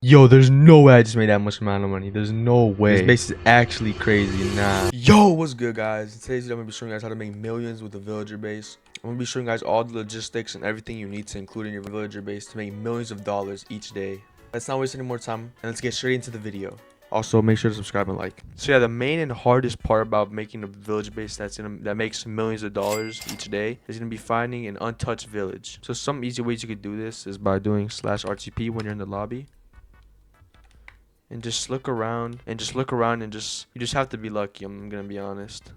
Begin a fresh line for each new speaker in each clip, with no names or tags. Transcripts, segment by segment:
Yo, there's no way I just made that much amount of money. There's no way. This base is actually crazy. Nah. Yo, what's good, guys? In today's video, I'm going to be showing you guys how to make millions with a villager base. I'm going to be showing you guys all the logistics and everything you need to include in your villager base to make millions of dollars each day. Let's not waste any more time, and let's get straight into the video. Also, make sure to subscribe and like. So yeah, the main and hardest part about making a village base that makes millions of dollars each day is gonna be finding an untouched village. So some easy ways you could do this is by doing /RTP when you're in the lobby. And just look around and you just have to be lucky. I'm gonna be honest.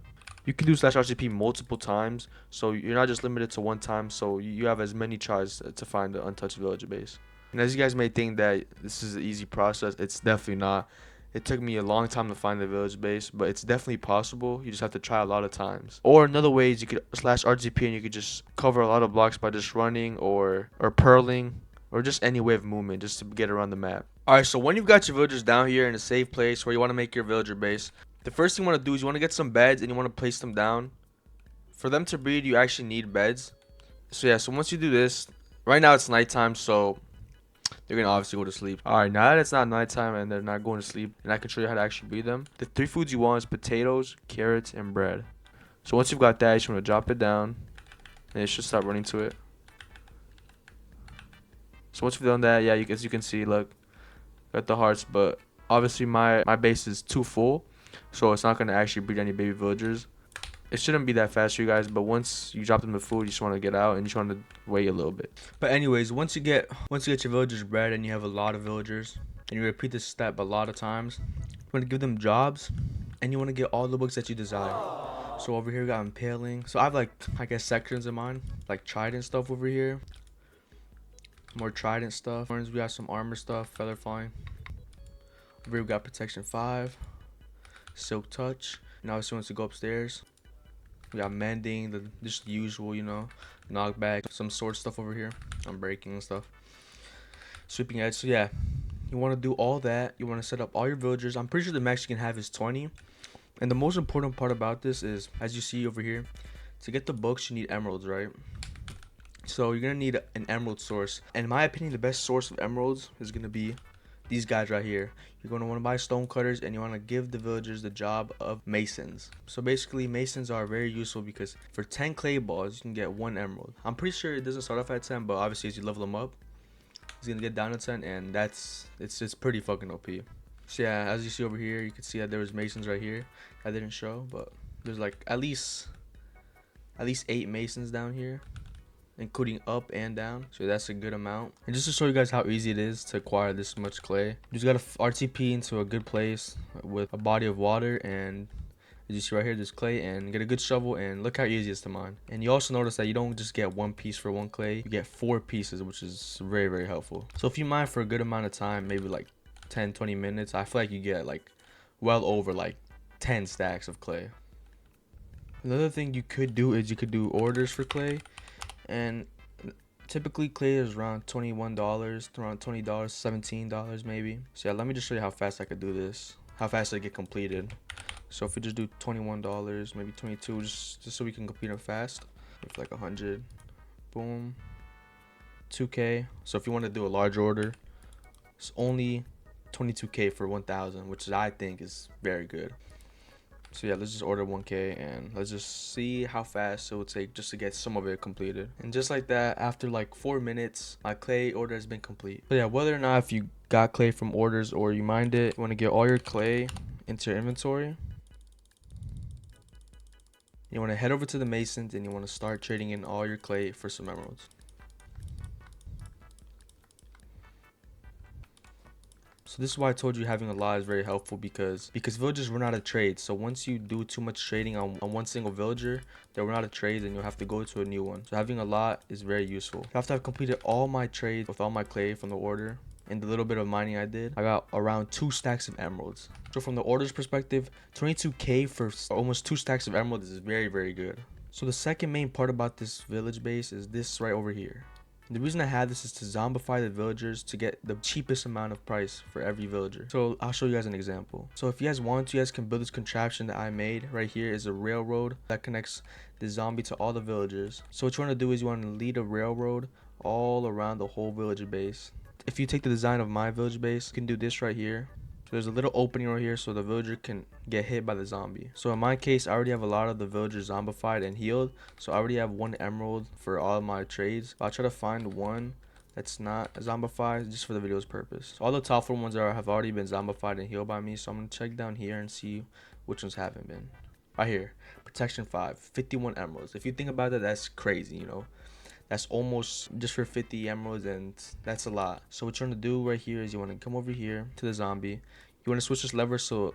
You can do /RTP multiple times, so you're not just limited to one time, so you have as many tries to find the untouched villager base. And as you guys may think that this is an easy process, it's definitely not. It took me a long time to find the village base, but it's definitely possible. You just have to try a lot of times. Or another way is you could /RTP and you could just cover a lot of blocks by just running or purling or just any way of movement just to get around the map. Alright, so when you've got your villagers down here in a safe place where you want to make your villager base, the first thing you want to do is you want to get some beds and you want to place them down. For them to breed, you actually need beds. So yeah, so once you do this, right now it's nighttime, so they're going to obviously go to sleep. Alright, now that it's not nighttime and they're not going to sleep, and I can show you how to actually breed them, the 3 foods you want is potatoes, carrots, and bread. So once you've got that, you just want to drop it down, and it should start running to it. So once you've done that, yeah, as you can see, look, got the hearts, but obviously my base is too full, so it's not going to actually breed any baby villagers. It shouldn't be that fast for you guys, but once you drop them the food, you just want to get out and you just want to wait a little bit. But anyways, once you get your villagers bred and you have a lot of villagers, and you repeat this step a lot of times, you want to give them jobs and you want to get all the books that you desire. So over here we got impaling. So I have, like, I guess sections in mine, like trident stuff over here. More trident stuff. We got some armor stuff, feather falling. Over here we got protection 5, silk touch. Now obviously once you go upstairs, we got mending, just the usual, you know, knockback, some sword stuff over here. I'm breaking and stuff. Sweeping edge. So yeah, you want to do all that. You want to set up all your villagers. I'm pretty sure the max you can have is 20. And the most important part about this is, as you see over here, to get the books you need emeralds, right? So you're gonna need an emerald source. And in my opinion, the best source of emeralds is gonna be these guys right here. You're gonna want to buy stone cutters and you want to give the villagers the job of masons. So basically, masons are very useful because for 10 clay balls, you can get 1 emerald. I'm pretty sure it doesn't start off at 10, but obviously as you level them up, it's gonna get down to 10, and it's pretty fucking OP. So yeah, as you see over here, you can see that there was masons right here. I didn't show, but there's like at least 8 masons down here, including up and down, so that's a good amount. And just to show you guys how easy it is to acquire this much clay, you just gotta RTP into a good place with a body of water, and as you see right here, there's clay, and get a good shovel, and look how easy it is to mine. And you also notice that you don't just get 1 piece for 1 clay, you get 4 pieces, which is very, very helpful. So if you mine for a good amount of time, maybe like 10-20 minutes, I feel like you get like well over like 10 stacks of clay. Another thing you could do is you could do orders for clay. And typically clay is around $21, around $20, $17 maybe. So yeah, let me just show you how fast I could do this, how fast I get completed. So if we just do $21, maybe 22, just so we can complete it fast. With like 100, boom, 2K. So if you want to do a large order, it's only 22K for 1,000, which I think is very good. So yeah, let's just order 1K and let's just see how fast it will take just to get some of it completed. And just like that, after like 4 minutes, my clay order has been complete. So yeah, whether or not if you got clay from orders or you mined it, you want to get all your clay into your inventory. You want to head over to the masons and you want to start trading in all your clay for some emeralds. So this is why I told you having a lot is very helpful, because villagers run out of trades. So once you do too much trading on one single villager, they'll run out of trades and you'll have to go to a new one. So having a lot is very useful. After I've completed all my trades with all my clay from the order and the little bit of mining I did, I got around 2 stacks of emeralds. So from the orders perspective, 22K for almost 2 stacks of emeralds is very, very good. So the second main part about this village base is this right over here. The reason I have this is to zombify the villagers to get the cheapest amount of price for every villager. So I'll show you guys an example. So if you guys want to, you guys can build this contraption that I made. Right here is a railroad that connects the zombie to all the villagers. So what you want to do is you want to lead a railroad all around the whole villager base if you take the design of my village base, you can do this right here. So there's a little opening right here so the villager can get hit by the zombie. So in my case, I already have a lot of the villagers zombified and healed. So I already have 1 emerald for all of my trades. I'll try to find one that's not zombified just for the video's purpose. So all the top 4 ones have already been zombified and healed by me. So I'm going to check down here and see which ones haven't been. Right here, protection 5, 51 emeralds. If you think about it, that's crazy, you know. That's almost just for 50 emeralds, and that's a lot. So what you want to do right here is you want to come over here to the zombie. You want to switch this lever so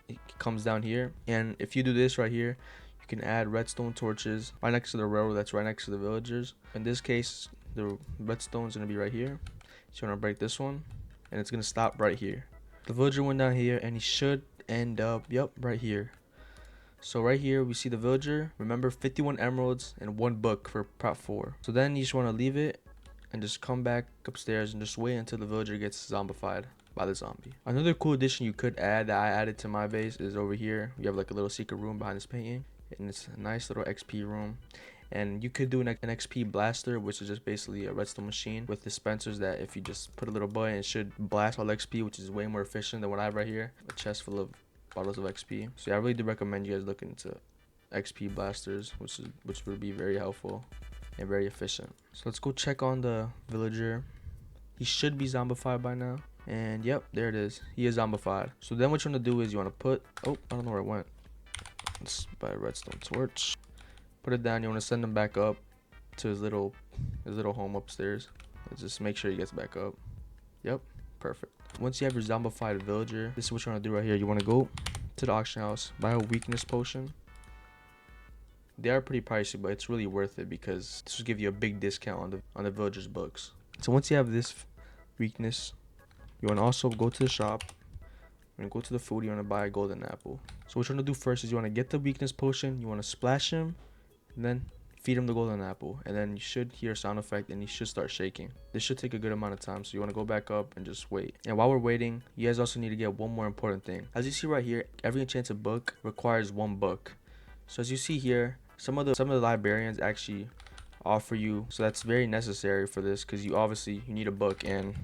it comes down here. And if you do this right here, you can add redstone torches right next to the railroad that's right next to the villagers. In this case, the redstone is going to be right here. So you want to break this one, and it's going to stop right here. The villager went down here, and he should end up, yep, right here. So right here we see the villager. Remember, 51 emeralds and 1 book for prop 4. So then you just want to leave it and just come back upstairs and just wait until the villager gets zombified by the zombie. Another cool addition you could add that I added to my base is over here. We have like a little secret room behind this painting, and it's a nice little XP room. And you could do an XP blaster, which is just basically a redstone machine with dispensers that if you just put a little button, it should blast all XP, which is way more efficient than what I have right here. A chest full of bottles of XP. So yeah, I really do recommend you guys look into XP blasters, which would be very helpful and very efficient. So let's go check on the villager. He should be zombified by now. And yep, there it is. He is zombified. So then what you want to do is you want to put, oh, I don't know where it went. Let's buy a redstone torch. Put it down. You want to send him back up to his little home upstairs. Let's just make sure he gets back up. Yep, perfect. Once you have your zombified villager, this is what you want to do right here. You want to go to the auction house, buy a weakness potion. They are pretty pricey, but it's really worth it because this will give you a big discount on the villagers books. So once you have this weakness, you want to also go to the shop. When you go to the food, you want to buy a golden apple. So what you want to do first is you want to get the weakness potion. You want to splash him, and then feed him the golden apple, and then you should hear a sound effect and he should start shaking. This should take a good amount of time, so you want to go back up and just wait. And while we're waiting, you guys also need to get one more important thing. As you see right here, every enchanted book requires 1 book. So as you see here, some of the librarians actually offer you, so that's very necessary for this because you need a book. And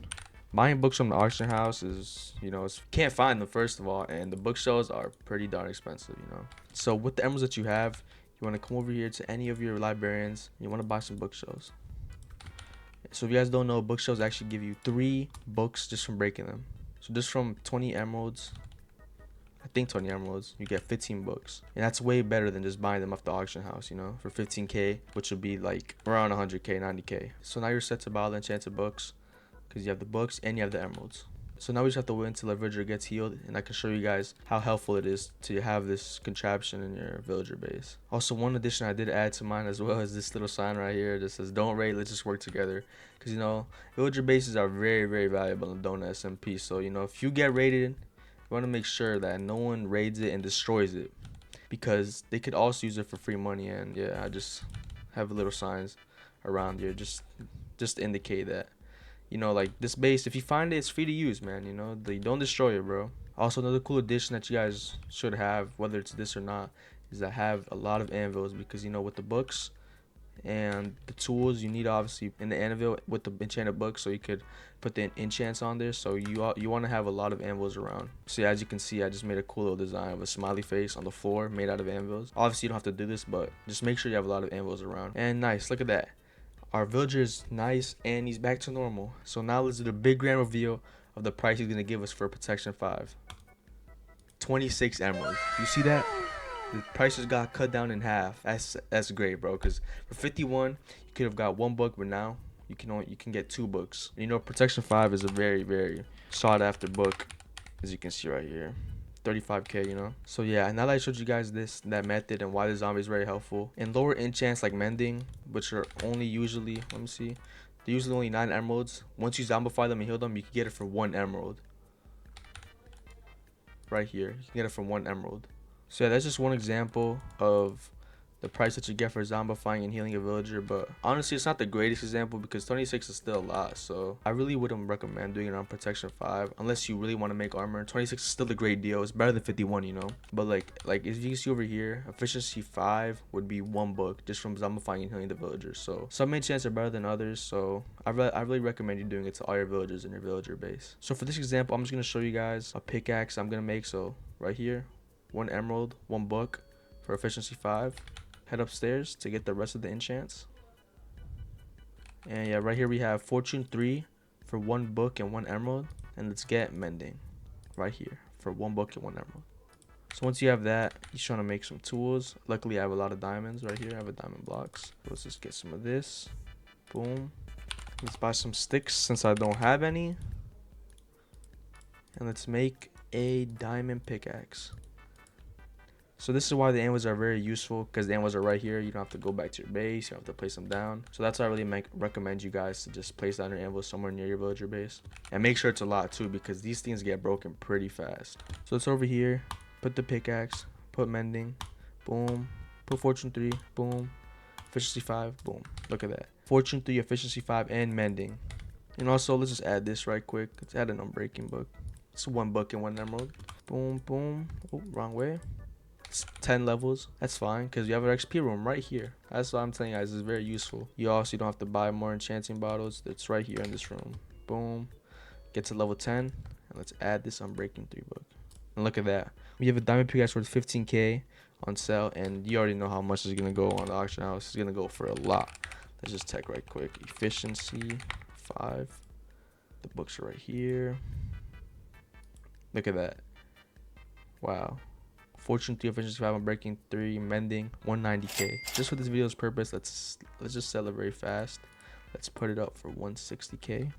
buying books from the auction house is, you know, can't find them first of all, and the bookshelves are pretty darn expensive, you know. So with the emeralds that you have, you want to come over here to any of your librarians. You want to buy some bookshelves. So if you guys don't know, bookshelves actually give you 3 books just from breaking them. So just from 20 emeralds, I think 20 emeralds, you get 15 books. And that's way better than just buying them off the auction house, you know, for 15k, which would be like around 100k, 90k. So now you're set to buy all the enchanted books because you have the books and you have the emeralds. So now we just have to wait until the villager gets healed, and I can show you guys how helpful it is to have this contraption in your villager base. Also, one addition I did add to mine as well is this little sign right here that says "Don't raid, let's just work together." Because, you know, villager bases are very, very valuable in Donut SMP. So, you know, if you get raided, you want to make sure that no one raids it and destroys it, because they could also use it for free money. And yeah, I just have little signs around here just to indicate that, you know, like this base, if you find it, it's free to use, man. You know, they don't destroy it, bro. Also, another cool addition that you guys should have, whether it's this or not, is to have a lot of anvils, because, you know, with the books and the tools, you need obviously in the anvil with the enchanted book, so you could put the enchants on there. So you want to have a lot of anvils around. So yeah, as you can see, I just made a cool little design of a smiley face on the floor made out of anvils. Obviously, you don't have to do this, but just make sure you have a lot of anvils around. And nice, look at that. Our villager is nice and he's back to normal. So now let's do the big grand reveal of the price he's gonna give us for protection 5. 26 emeralds. You see that? The prices got cut down in half. That's great, bro. Because for 51, you could have got 1 book, but now you can get 2 books. You know, protection 5 is a very, very sought after book, as you can see right here. 35k, you know. So yeah, now that I showed you guys that method and why the zombie is very helpful, and lower enchants like mending, which are only usually, let me see, they're usually only 9 emeralds. Once you zombify them and heal them, you can get it for 1 emerald. Right here, you can get it for 1 emerald. So yeah, that's just one example of the price that you get for zombifying and healing a villager. But honestly, it's not the greatest example because 26 is still a lot. So I really wouldn't recommend doing it on protection 5 unless you really want to make armor. 26 is still a great deal. It's better than 51, you know. But like as you can see over here, efficiency 5 would be 1 book just from zombifying and healing the villagers. So some enchants are better than others. So I really recommend you doing it to all your villagers in your villager base. So for this example, I'm just gonna show you guys a pickaxe I'm gonna make. So right here, 1 emerald, 1 book for efficiency 5. Head upstairs to get the rest of the enchants. And yeah, right here we have fortune 3 for 1 book and 1 emerald. And let's get mending right here for 1 book and 1 emerald. So once you have that, you're trying to make some tools. Luckily I have a lot of diamonds right here. I have a diamond blocks. Let's just get some of this. Boom. Let's buy some sticks since I don't have any. And let's make a diamond pickaxe. So this is why the anvils are very useful, because the anvils are right here. You don't have to go back to your base. You don't have to place them down. So that's why I really recommend you guys to just place down your anvils somewhere near your villager base. And make sure it's a lot too, because these things get broken pretty fast. So it's over here. Put the pickaxe. Put mending. Boom. Put fortune 3. Boom. Efficiency 5. Boom. Look at that. Fortune 3, efficiency 5, and mending. And also, let's just add this right quick. Let's add an unbreaking book. It's 1 book and 1 emerald. Boom, boom. Oh, wrong way. 10 levels. That's fine because you have an XP room right here. That's what I'm telling you guys. It's very useful. You also don't have to buy more enchanting bottles. It's right here in this room. Boom. Get to level 10 and let's add this unbreaking 3 book. And look at that. We have a diamond pickaxe worth 15k on sale, and you already know how much is gonna go on the auction house. It's gonna go for a lot. Let's just check right quick. Efficiency 5. The books are right here. Look at that. Wow. Fortune 3, efficiency 5, unbreaking 3, mending 190k. Just for this video's purpose, let's just sell it very fast. Let's put it up for 160k.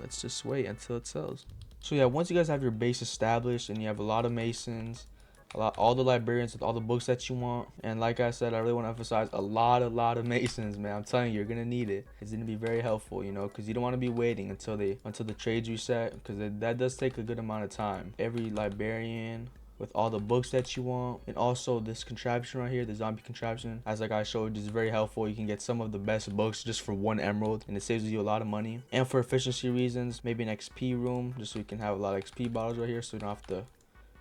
Let's just wait until it sells. So yeah, once you guys have your base established and you have a lot of masons, all the librarians with all the books that you want, and like I said, I really want to emphasize a lot of masons, man. I'm telling you, you're gonna need it. It's gonna be very helpful, you know, because you don't want to be waiting until the trades reset, because that does take a good amount of time. Every librarian with all the books that you want, and also this contraption right here, the zombie contraption, as like I showed, is very helpful. You can get some of the best books just for 1 emerald, and it saves you a lot of money. And for efficiency reasons, maybe an XP room, just so you can have a lot of XP bottles right here, so you don't have to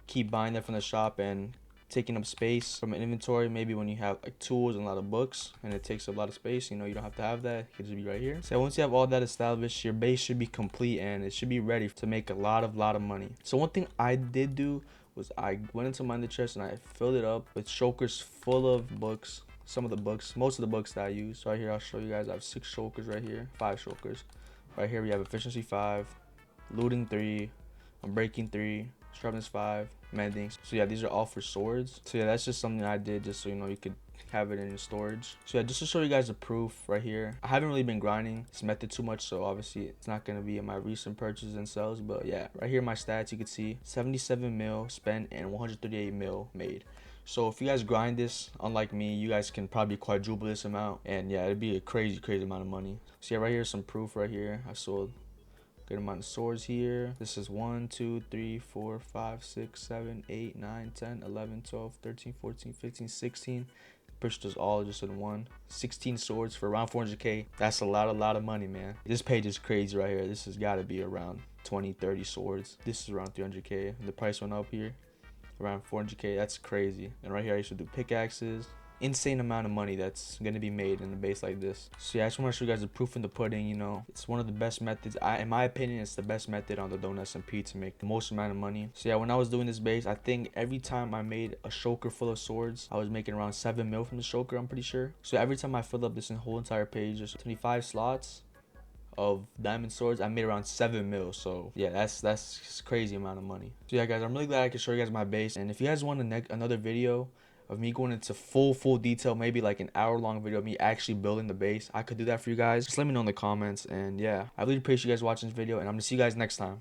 keep buying them from the shop and taking up space from an inventory. Maybe when you have like tools and a lot of books and it takes a lot of space, you know, you don't have to have that. It could just be right here. So once you have all that established, your base should be complete and it should be ready to make a lot of money. So one thing I did do was I went into my chest and I filled it up with shulkers full of books. Some of the books, most of the books that I use. So right here, I'll show you guys. I have 6 shulkers right here, 5 shulkers. Right here we have efficiency 5, looting 3, unbreaking 3, sharpness 5, mending. So yeah, these are all for swords. So yeah, that's just something I did just so you know you could have it in your storage. So yeah, just to show you guys the proof right here. I haven't really been grinding this method too much, so obviously it's not going to be in my recent purchases and sales. But yeah, right here my stats, you can see 77 mil spent and 138 mil made. So if you guys grind this, unlike me, you guys can probably quadruple this amount, and yeah, it'd be a crazy amount of money. So yeah, right here some proof right here. I sold good amount of swords here. This is 1 2 3 4 5 6 7 8 9 10 11 12 13 14 15 16. Pushed us all just in one. 16 swords for around 400k. That's a lot of money, man. This page is crazy right here. This has got to be around 20-30 swords. This is around 300k. The price went up here around 400k. That's crazy. And right here I used to do pickaxes. Insane amount of money that's gonna be made in a base like this. So yeah, I just want to show you guys the proof in the pudding. You know, it's one of the best methods. In my opinion, it's the best method on the DonutSMP to make the most amount of money. So yeah, when I was doing this base, I think every time I made a shulker full of swords, I was making around 7 mil from the shulker, I'm pretty sure. So every time I filled up this whole entire page, there's 25 slots of diamond swords, I made around 7 mil. So yeah, that's crazy amount of money. So yeah guys, I'm really glad I could show you guys my base. And if you guys want another video of me going into full detail, maybe like an hour-long video of me actually building the base, I could do that for you guys. Just let me know in the comments. And yeah, I really appreciate you guys watching this video, and I'm gonna see you guys next time.